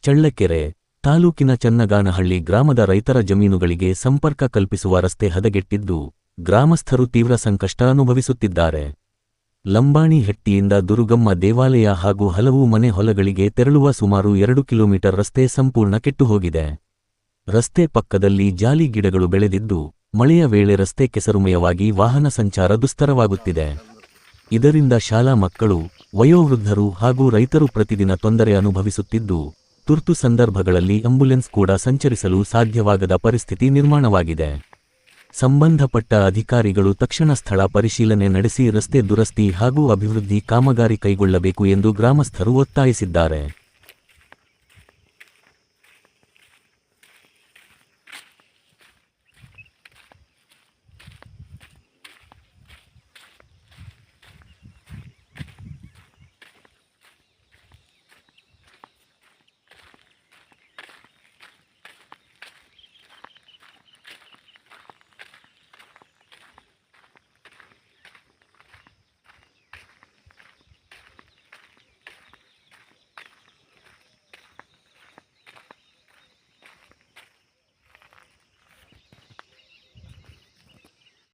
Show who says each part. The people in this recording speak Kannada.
Speaker 1: ಚಳ್ಳಕೆರೆ ತಾಲೂಕಿನ ಚನ್ನಗಾನಹಳ್ಳಿ ಗ್ರಾಮದ ರೈತರ ಜಮೀನುಗಳಿಗೆ ಸಂಪರ್ಕ ಕಲ್ಪಿಸುವ ರಸ್ತೆ ಹದಗೆಟ್ಟಿದ್ದು ಗ್ರಾಮಸ್ಥರು ತೀವ್ರ ಸಂಕಷ್ಟ ಅನುಭವಿಸುತ್ತಿದ್ದಾರೆ. ಲಂಬಾಣಿಹಟ್ಟಿಯಿಂದ ದುರುಗಮ್ಮ ದೇವಾಲಯ ಹಾಗೂ ಹಲವು ಮನೆ ಹೊಲಗಳಿಗೆ ತೆರಳುವ ಸುಮಾರು 2 ಕಿಲೋಮೀಟರ್ ರಸ್ತೆ ಸಂಪೂರ್ಣ ಕೆಟ್ಟುಹೋಗಿದೆ. ರಸ್ತೆ ಪಕ್ಕದಲ್ಲಿ ಜಾಲಿ ಗಿಡಗಳು ಬೆಳೆದಿದ್ದು ಮಳೆಯ ವೇಳೆ ರಸ್ತೆ ಕೆಸರುಮಯವಾಗಿ ವಾಹನ ಸಂಚಾರ ದುಸ್ತರವಾಗುತ್ತಿದೆ. ಇದರಿಂದ ಶಾಲಾ ಮಕ್ಕಳು, ವಯೋವೃದ್ಧರು ಹಾಗೂ ರೈತರು ಪ್ರತಿದಿನ ತೊಂದರೆ ಅನುಭವಿಸುತ್ತಿದ್ದು ತುರ್ತು ಸಂದರ್ಭಗಳಲ್ಲಿ ಆಂಬ್ಯುಲೆನ್ಸ್ ಕೂಡ ಸಂಚರಿಸಲು ಸಾಧ್ಯವಾಗದ ಪರಿಸ್ಥಿತಿ ನಿರ್ಮಾಣವಾಗಿದೆ. ಸಂಬಂಧಪಟ್ಟ ಅಧಿಕಾರಿಗಳು ತಕ್ಷಣ ಸ್ಥಳ ಪರಿಶೀಲನೆ ನಡೆಸಿ ರಸ್ತೆ ದುರಸ್ತಿ ಹಾಗೂ ಅಭಿವೃದ್ಧಿ ಕಾಮಗಾರಿ ಕೈಗೊಳ್ಳಬೇಕು ಎಂದು ಗ್ರಾಮಸ್ಥರು ಒತ್ತಾಯಿಸಿದ್ದಾರೆ.